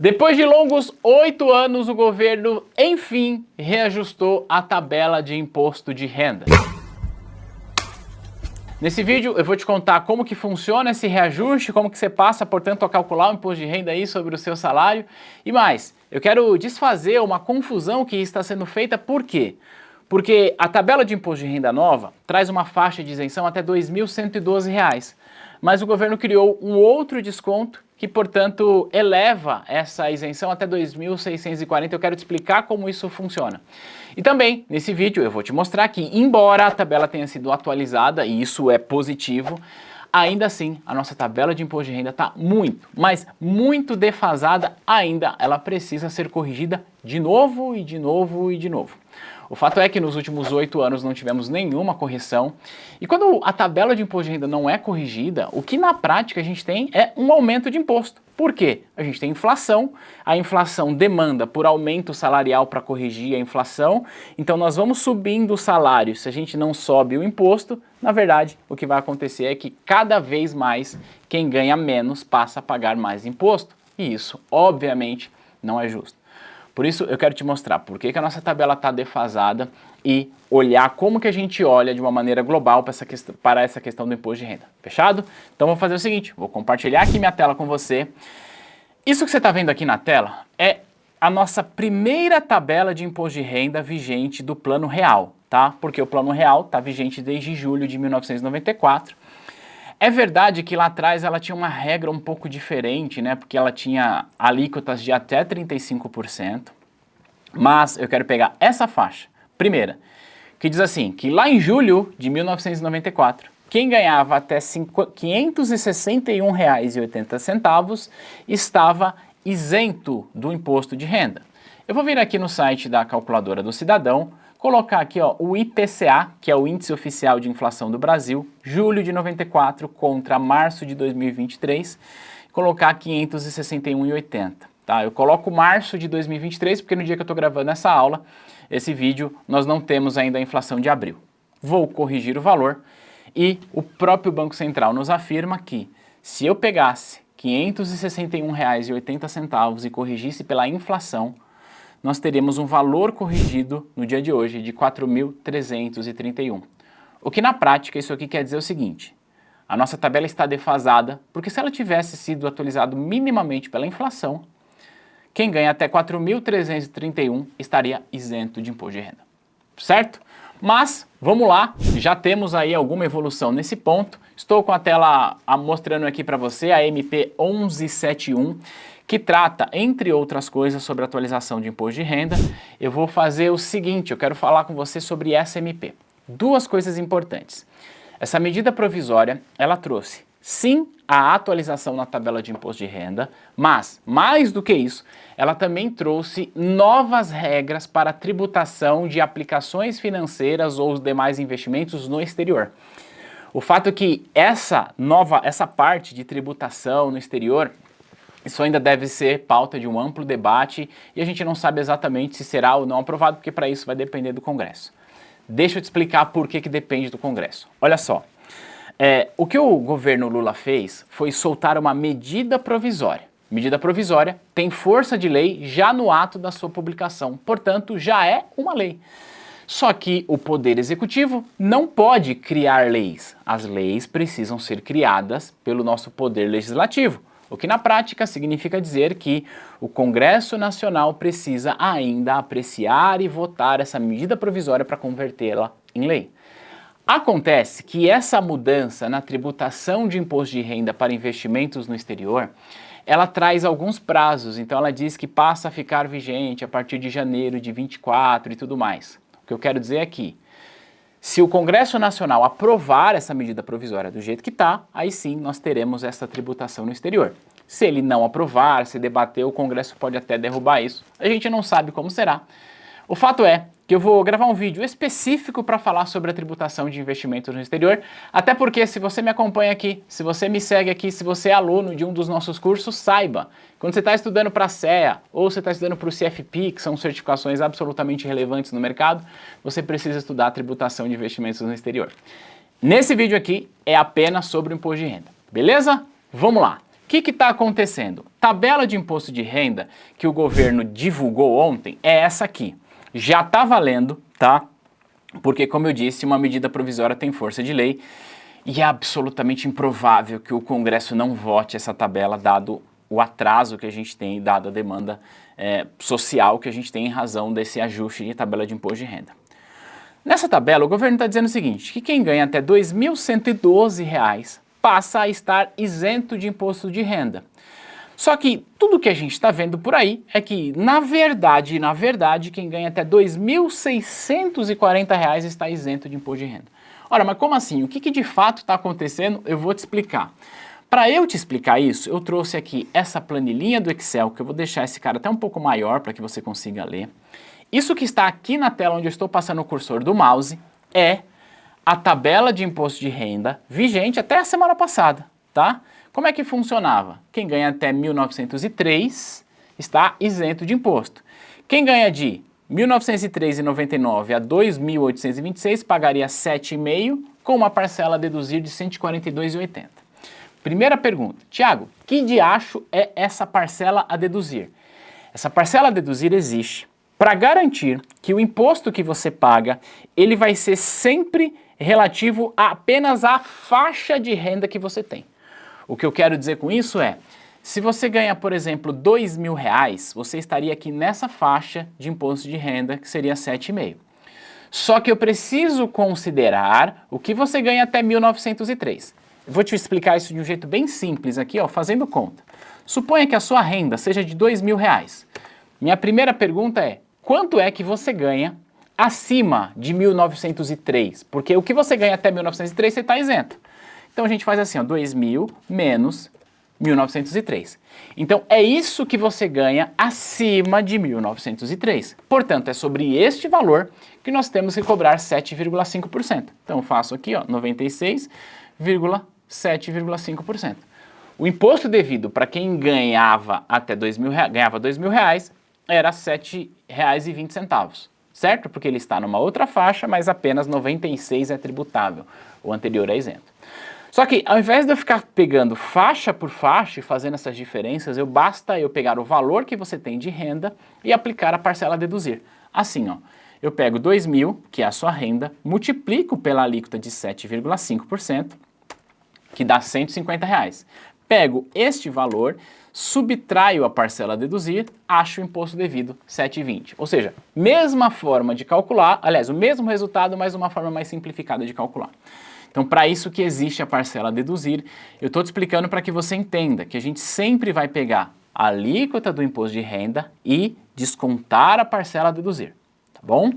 Depois de longos 8 anos, o governo, enfim, reajustou a tabela de imposto de renda. Nesse vídeo eu vou te contar como que funciona esse reajuste, como que você passa, portanto, a calcular o imposto de renda aí sobre o seu salário e mais. Eu quero desfazer uma confusão que está sendo feita, por quê? Porque a tabela de imposto de renda nova traz uma faixa de isenção até R$ 2.112, mas o governo criou um outro desconto que, portanto, eleva essa isenção até R$ 2.640. Eu quero te explicar como isso funciona. E também, nesse vídeo, eu vou te mostrar que, embora a tabela tenha sido atualizada, e isso é positivo, ainda assim, a nossa tabela de imposto de renda está muito, mas muito defasada ainda. Ela precisa ser corrigida de novo e de novo e de novo. O fato é que nos últimos 8 anos não tivemos nenhuma correção, e quando a tabela de imposto de renda não é corrigida, o que na prática a gente tem é um aumento de imposto. Por quê? A gente tem inflação, a inflação demanda por aumento salarial para corrigir a inflação, então nós vamos subindo o salário. Se a gente não sobe o imposto, na verdade o que vai acontecer é que cada vez mais quem ganha menos passa a pagar mais imposto, e isso obviamente não é justo. Por isso eu quero te mostrar por que a nossa tabela está defasada e olhar como que a gente olha de uma maneira global para essa questão do imposto de renda. Fechado? Então vou fazer o seguinte, vou compartilhar aqui minha tela com você. Isso que você está vendo aqui na tela é a nossa primeira tabela de imposto de renda vigente do Plano Real, tá? Porque o Plano Real está vigente desde julho de 1994. É verdade que lá atrás ela tinha uma regra um pouco diferente, né? Porque ela tinha alíquotas de até 35%. Mas eu quero pegar essa faixa, primeira, que diz assim, que lá em julho de 1994, quem ganhava até R$ 561,80 estava isento do imposto de renda. Eu vou vir aqui no site da calculadora do cidadão, colocar aqui ó, o IPCA, que é o Índice Oficial de Inflação do Brasil, julho de 94 contra março de 2023, colocar 561,80. Tá? Eu coloco março de 2023 porque no dia que eu estou gravando essa aula, esse vídeo, nós não temos ainda a inflação de abril. Vou corrigir o valor e o próprio Banco Central nos afirma que se eu pegasse R$ 561,80 e corrigisse pela inflação, nós teremos um valor corrigido no dia de hoje de 4.331. O que na prática isso aqui quer dizer o seguinte, a nossa tabela está defasada, porque se ela tivesse sido atualizada minimamente pela inflação, quem ganha até 4.331 estaria isento de imposto de renda, certo? Mas, vamos lá, já temos aí alguma evolução nesse ponto. Estou com a tela mostrando aqui para você a MP 1171, que trata, entre outras coisas, sobre atualização de imposto de renda. Eu vou fazer o seguinte, eu quero falar com você sobre essa MP. Duas coisas importantes. Essa medida provisória, ela trouxe, sim, a atualização na tabela de imposto de renda, mas, mais do que isso, ela também trouxe novas regras para a tributação de aplicações financeiras ou os demais investimentos no exterior. O fato é que essa parte de tributação no exterior, isso ainda deve ser pauta de um amplo debate e a gente não sabe exatamente se será ou não aprovado, porque para isso vai depender do Congresso. Deixa eu te explicar por que depende do Congresso. Olha só, o que o governo Lula fez foi soltar uma medida provisória. Medida provisória tem força de lei já no ato da sua publicação, portanto já é uma lei. Só que o Poder Executivo não pode criar leis. As leis precisam ser criadas pelo nosso Poder Legislativo. O que na prática significa dizer que o Congresso Nacional precisa ainda apreciar e votar essa medida provisória para convertê-la em lei. Acontece que essa mudança na tributação de imposto de renda para investimentos no exterior, ela traz alguns prazos, então ela diz que passa a ficar vigente a partir de janeiro de 24 e tudo mais. O que eu quero dizer é que, se o Congresso Nacional aprovar essa medida provisória do jeito que está, aí sim nós teremos essa tributação no exterior. Se ele não aprovar, se debater, o Congresso pode até derrubar isso. A gente não sabe como será. O fato é que eu vou gravar um vídeo específico para falar sobre a tributação de investimentos no exterior, até porque se você me acompanha aqui, se você me segue aqui, se você é aluno de um dos nossos cursos, saiba, quando você está estudando para a CEA ou você está estudando para o CFP, que são certificações absolutamente relevantes no mercado, você precisa estudar a tributação de investimentos no exterior. Nesse vídeo aqui é apenas sobre o imposto de renda, beleza? Vamos lá! que está acontecendo? Tabela de imposto de renda que o governo divulgou ontem é essa aqui. Já está valendo, tá? Porque, como eu disse, uma medida provisória tem força de lei e é absolutamente improvável que o Congresso não vote essa tabela, dado o atraso que a gente tem, dado a demanda social que a gente tem em razão desse ajuste de tabela de imposto de renda. Nessa tabela, o governo está dizendo o seguinte, que quem ganha até R$ 2.112 passa a estar isento de imposto de renda. Só que tudo que a gente está vendo por aí é que, na verdade, quem ganha até R$ 2.640 está isento de imposto de renda. Ora, mas como assim? O que de fato está acontecendo? Eu vou te explicar. Para eu te explicar isso, eu trouxe aqui essa planilhinha do Excel, que eu vou deixar esse cara até um pouco maior para que você consiga ler. Isso que está aqui na tela onde eu estou passando o cursor do mouse é a tabela de imposto de renda vigente até a semana passada, tá? Como é que funcionava? Quem ganha até 1.903 está isento de imposto. Quem ganha de 1.903,99 a 2.826 pagaria 7,5 com uma parcela a deduzir de 142,80. Primeira pergunta, Tiago, que diacho é essa parcela a deduzir? Essa parcela a deduzir existe para garantir que o imposto que você paga, ele vai ser sempre relativo apenas à faixa de renda que você tem. O que eu quero dizer com isso é, se você ganha, por exemplo, R$2.000, você estaria aqui nessa faixa de imposto de renda, que seria 7,5. Só que eu preciso considerar o que você ganha até 1.903. Eu vou te explicar isso de um jeito bem simples aqui, ó, fazendo conta. Suponha que a sua renda seja de R$2.000. Minha primeira pergunta é, quanto é que você ganha acima de 1.903? Porque o que você ganha até 1.903 você está isento. Então a gente faz assim, ó, 2.000 menos 1.903. Então é isso que você ganha acima de 1.903. Portanto, é sobre este valor que nós temos que cobrar 7,5%. Então eu faço aqui, ó, 96,7,5%. O imposto devido para quem ganhava até ganhava R$2.000 era R$ 7,20, certo? Porque ele está numa outra faixa, mas apenas 96 é tributável. O anterior é isento. Só que ao invés de eu ficar pegando faixa por faixa e fazendo essas diferenças, basta eu pegar o valor que você tem de renda e aplicar a parcela a deduzir. Assim, ó, eu pego 2.000, que é a sua renda, multiplico pela alíquota de 7,5%, que dá R$150. Pego este valor, subtraio a parcela a deduzir, acho o imposto devido 7,20. Ou seja, mesma forma de calcular, aliás, o mesmo resultado, mas uma forma mais simplificada de calcular. Então, para isso que existe a parcela a deduzir, eu estou te explicando para que você entenda que a gente sempre vai pegar a alíquota do imposto de renda e descontar a parcela a deduzir, tá bom?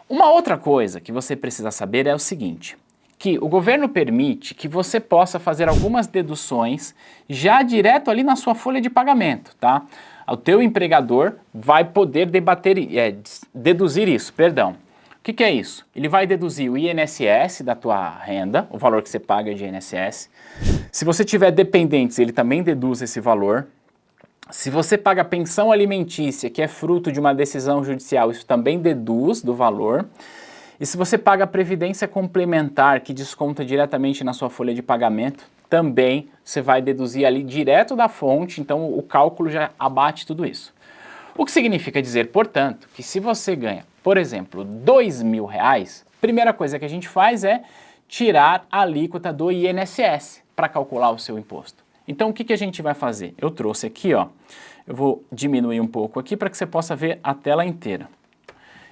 Uma outra coisa que você precisa saber é o seguinte, que o governo permite que você possa fazer algumas deduções já direto ali na sua folha de pagamento, tá? O teu empregador vai poder deduzir isso, perdão. O que é isso? Ele vai deduzir o INSS da tua renda, o valor que você paga de INSS. Se você tiver dependentes, ele também deduz esse valor. Se você paga pensão alimentícia, que é fruto de uma decisão judicial, isso também deduz do valor. E se você paga previdência complementar, que desconta diretamente na sua folha de pagamento, também você vai deduzir ali direto da fonte, então o cálculo já abate tudo isso. O que significa dizer, portanto, que se você ganha, por exemplo, R$2.000, a primeira coisa que a gente faz é tirar a alíquota do INSS para calcular o seu imposto. Então, o que a gente vai fazer? Eu trouxe aqui, ó, eu vou diminuir um pouco aqui para que você possa ver a tela inteira.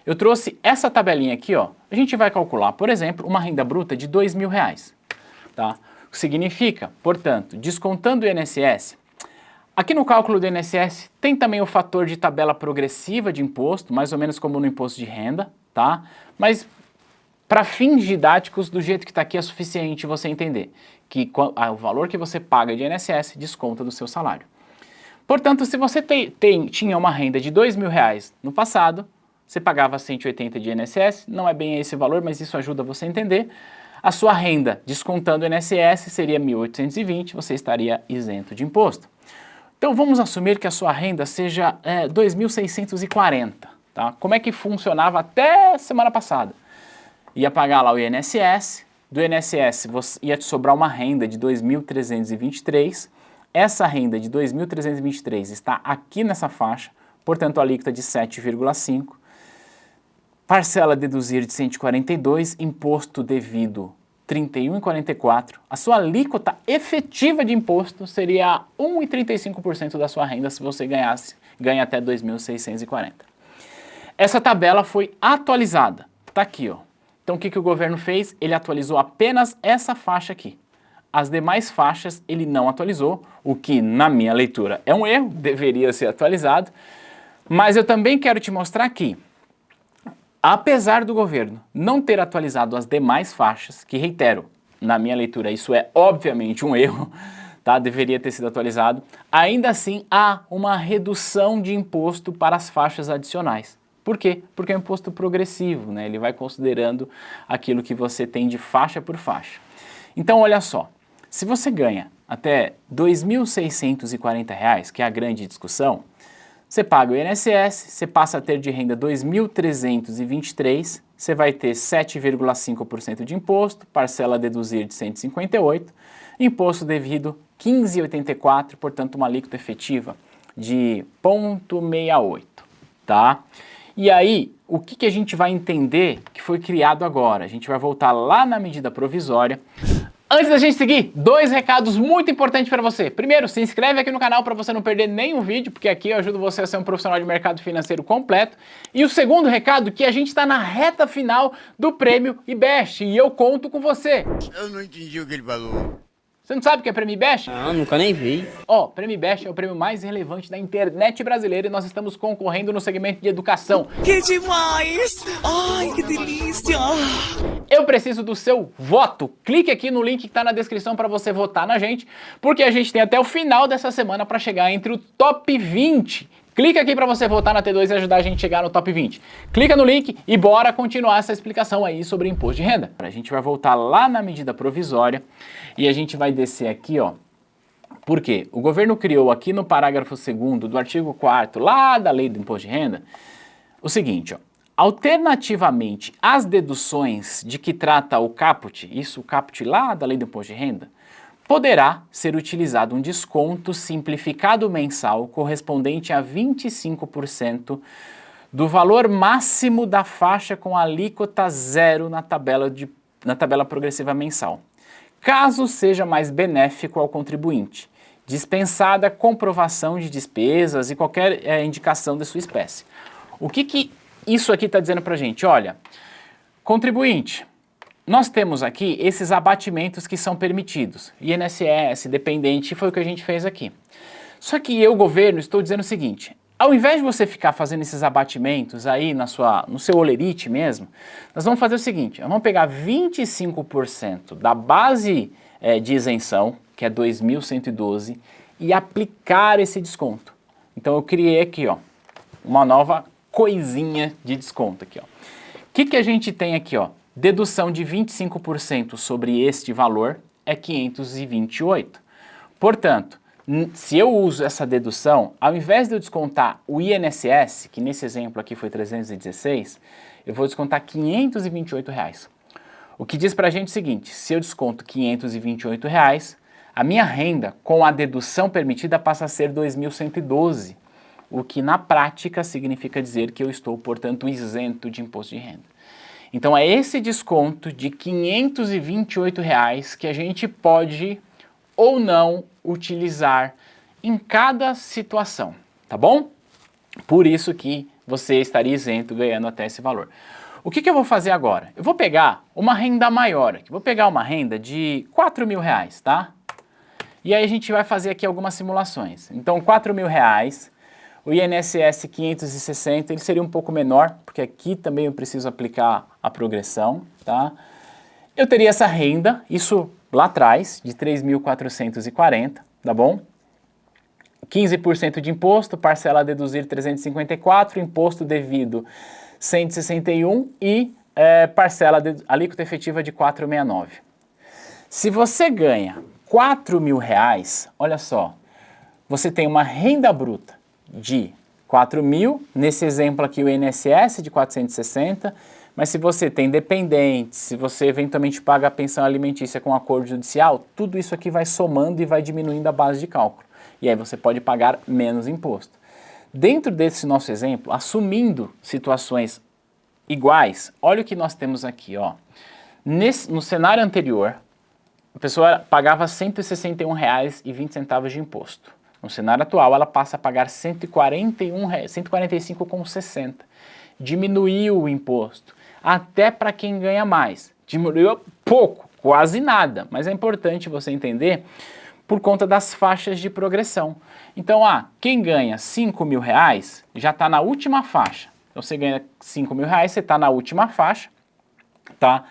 Eu trouxe essa tabelinha aqui, ó, a gente vai calcular, por exemplo, uma renda bruta de R$2.000, tá? O que significa, portanto, descontando o INSS, aqui no cálculo do INSS tem também o fator de tabela progressiva de imposto, mais ou menos como no imposto de renda, tá? Mas para fins didáticos, do jeito que está aqui é suficiente você entender que o valor que você paga de INSS desconta do seu salário. Portanto, se você tinha uma renda de R$2.000 no passado, você pagava 180 de INSS, não é bem esse valor, mas isso ajuda você a entender. A sua renda, descontando o INSS, seria 1.820, você estaria isento de imposto. Então vamos assumir que a sua renda seja 2.640, tá? Como é que funcionava até semana passada? Ia pagar lá o INSS, do INSS ia te sobrar uma renda de 2.323, essa renda de 2.323 está aqui nessa faixa, portanto a alíquota de 7,5%, parcela a deduzir de 142, imposto devido 31,44, a sua alíquota efetiva de imposto seria 1,35% da sua renda se você ganha até 2.640. Essa tabela foi atualizada, tá aqui, ó. Então o que o governo fez? Ele atualizou apenas essa faixa aqui. As demais faixas ele não atualizou, o que na minha leitura é um erro, deveria ser atualizado, mas eu também quero te mostrar que apesar do governo não ter atualizado as demais faixas, que reitero, na minha leitura isso é obviamente um erro, tá? Deveria ter sido atualizado, ainda assim há uma redução de imposto para as faixas adicionais. Por quê? Porque é um imposto progressivo, né? Ele vai considerando aquilo que você tem de faixa por faixa. Então olha só, se você ganha até R$ 2.640, que é a grande discussão, você paga o INSS, você passa a ter de renda 2.323, você vai ter 7,5% de imposto, parcela a deduzir de 158, imposto devido 15,84, portanto uma alíquota efetiva de 0,68, tá? E aí, o que a gente vai entender que foi criado agora? A gente vai voltar lá na medida provisória. Antes da gente seguir, 2 recados muito importantes para você. Primeiro, se inscreve aqui no canal para você não perder nenhum vídeo, porque aqui eu ajudo você a ser um profissional de mercado financeiro completo. E o segundo recado, que a gente está na reta final do Prêmio IBEST e eu conto com você. Eu não entendi o que ele falou. Você não sabe o que é Prêmio IBEST? Não, nunca nem vi. Ó, Prêmio IBEST é o prêmio mais relevante da internet brasileira e nós estamos concorrendo no segmento de educação. Que demais! Ai, que delícia! Eu preciso do seu voto. Clique aqui no link que está na descrição para você votar na gente, porque a gente tem até o final dessa semana para chegar entre o top 20. Clica aqui para você votar na T2 e ajudar a gente a chegar no top 20. Clica no link e bora continuar essa explicação aí sobre imposto de renda. A gente vai voltar lá na medida provisória e a gente vai descer aqui, ó. Por quê? O governo criou aqui no parágrafo 2º do artigo 4º lá da lei do imposto de renda o seguinte, ó. Alternativamente às deduções de que trata o caput, isso o caput lá da lei do imposto de renda, poderá ser utilizado um desconto simplificado mensal correspondente a 25% do valor máximo da faixa com alíquota zero na tabela progressiva mensal, caso seja mais benéfico ao contribuinte, dispensada comprovação de despesas e qualquer indicação de sua espécie. O que isso aqui está dizendo para a gente? Olha, contribuinte, nós temos aqui esses abatimentos que são permitidos, INSS, dependente, foi o que a gente fez aqui. Só que eu, governo, estou dizendo o seguinte, ao invés de você ficar fazendo esses abatimentos aí no seu olerite mesmo, nós vamos fazer o seguinte, vamos pegar 25% da base de isenção, que é 2.112, e aplicar esse desconto. Então eu criei aqui, ó, uma nova coisinha de desconto aqui, ó. O que a gente tem aqui, ó? Dedução de 25% sobre este valor é 528. Portanto, se eu uso essa dedução, ao invés de eu descontar o INSS, que nesse exemplo aqui foi 316, eu vou descontar R$ 528. O que diz pra gente o seguinte, se eu desconto R$ 528, a minha renda com a dedução permitida passa a ser 2.112, o que na prática significa dizer que eu estou, portanto, isento de imposto de renda. Então é esse desconto de R$ 528 que a gente pode ou não utilizar em cada situação, tá bom? Por isso que você estaria isento ganhando até esse valor. O que eu vou fazer agora? Eu vou pegar uma renda maior aqui, vou pegar uma renda de R$ 4.000, tá? E aí a gente vai fazer aqui algumas simulações. Então R$ 4.000, o INSS 560, ele seria um pouco menor, porque aqui também eu preciso aplicar a progressão, tá? Eu teria essa renda, isso lá atrás, de 3.440, tá bom? 15% de imposto, parcela a deduzir 354, imposto devido 161 e alíquota efetiva de 469. Se você ganha R$ 4.000, olha só, você tem uma renda bruta de 4.000, nesse exemplo aqui o INSS de 460, mas se você tem dependentes, se você eventualmente paga a pensão alimentícia com acordo judicial, tudo isso aqui vai somando e vai diminuindo a base de cálculo. e aí você pode pagar menos imposto. Dentro desse nosso exemplo, assumindo situações iguais, olha o que nós temos aqui, ó. No cenário anterior, a pessoa pagava R$ 161,20 de imposto. No cenário atual, ela passa a pagar R$ 145,60. Diminuiu o imposto, até para quem ganha mais. Diminuiu pouco, quase nada, mas é importante você entender por conta das faixas de progressão. Então, quem ganha R$5.000 já está na última faixa. Então, você ganha R$5.000, você está na última faixa, tá?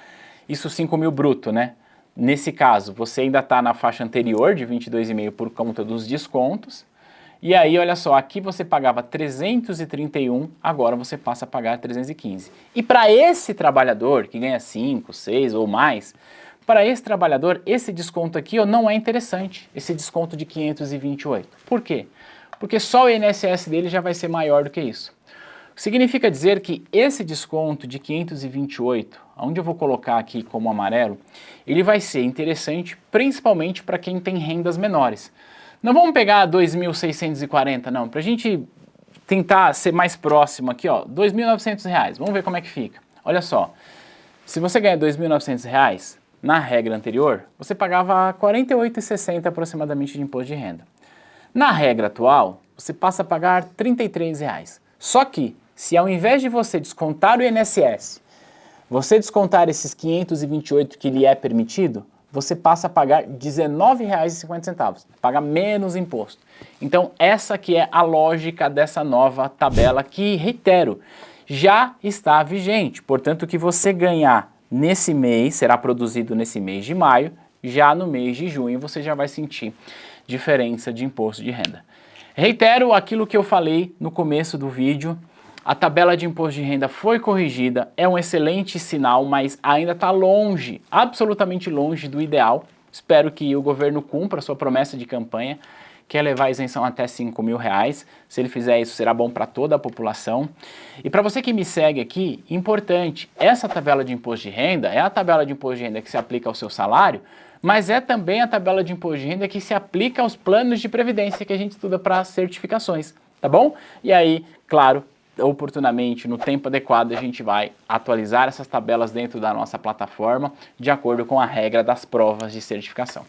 Isso 5.000 bruto, né? Nesse caso, você ainda está na faixa anterior de 22,5 por conta dos descontos. E aí, olha só, aqui você pagava 331, agora você passa a pagar 315. E para esse trabalhador que ganha 5, 6 ou mais, para esse trabalhador, esse desconto aqui não é interessante, esse desconto de 528. Por quê? Porque só o INSS dele já vai ser maior do que isso. Significa dizer que esse desconto de 528, onde eu vou colocar aqui como amarelo, ele vai ser interessante principalmente para quem tem rendas menores. Não vamos pegar 2.640 não, para a gente tentar ser mais próximo aqui, ó, R$ 2.900, vamos ver como é que fica. Olha só, se você ganha R$ 2.900, na regra anterior, você pagava R$ 48,60 aproximadamente de imposto de renda. Na regra atual, você passa a pagar R$ 33,00. Só que, se ao invés de você descontar o INSS, você descontar esses 528 que lhe é permitido, você passa a pagar R$ 19,50, paga menos imposto. Então, essa que é a lógica dessa nova tabela que, reitero, já está vigente. Portanto, o que você ganhar nesse mês, será produzido nesse mês de maio, já no mês de junho você já vai sentir diferença de imposto de renda. Reitero aquilo que eu falei no começo do vídeo, a tabela de imposto de renda foi corrigida, é um excelente sinal, mas ainda está longe, absolutamente longe do ideal. Espero que o governo cumpra a sua promessa de campanha, que é levar a isenção até R$ 5.000. Se ele fizer isso, será bom para toda a população. E para você que me segue aqui, importante, essa tabela de imposto de renda é a tabela de imposto de renda que se aplica ao seu salário, mas é também a tabela de imposto de renda que se aplica aos planos de previdência que a gente estuda para certificações, tá bom? E aí, claro, oportunamente, no tempo adequado, a gente vai atualizar essas tabelas dentro da nossa plataforma, de acordo com a regra das provas de certificação.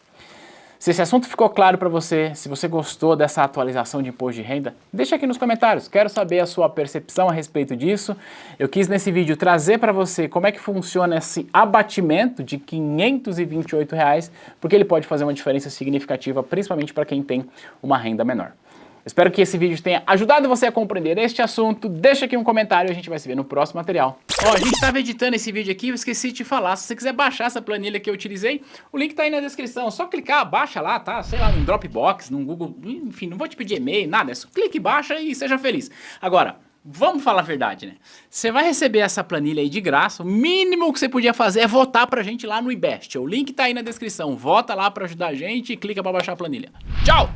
Se esse assunto ficou claro para você, se você gostou dessa atualização de imposto de renda, deixa aqui nos comentários, quero saber a sua percepção a respeito disso. Eu quis nesse vídeo trazer para você como é que funciona esse abatimento de R$ 528, porque ele pode fazer uma diferença significativa, principalmente para quem tem uma renda menor. Espero que esse vídeo tenha ajudado você a compreender este assunto. Deixa aqui um comentário e a gente vai se ver no próximo material. Ó, a gente estava editando esse vídeo aqui, eu esqueci de te falar. Se você quiser baixar essa planilha que eu utilizei, o link tá aí na descrição. Só clicar, baixa lá, tá? Sei lá, no Dropbox, no Google, enfim, não vou te pedir e-mail, nada. É só clique, baixa e seja feliz. Agora, vamos falar a verdade, né? Você vai receber essa planilha aí de graça. O mínimo que você podia fazer é votar pra gente lá no iBest. O link tá aí na descrição. Vota lá pra ajudar a gente e clica pra baixar a planilha. Tchau!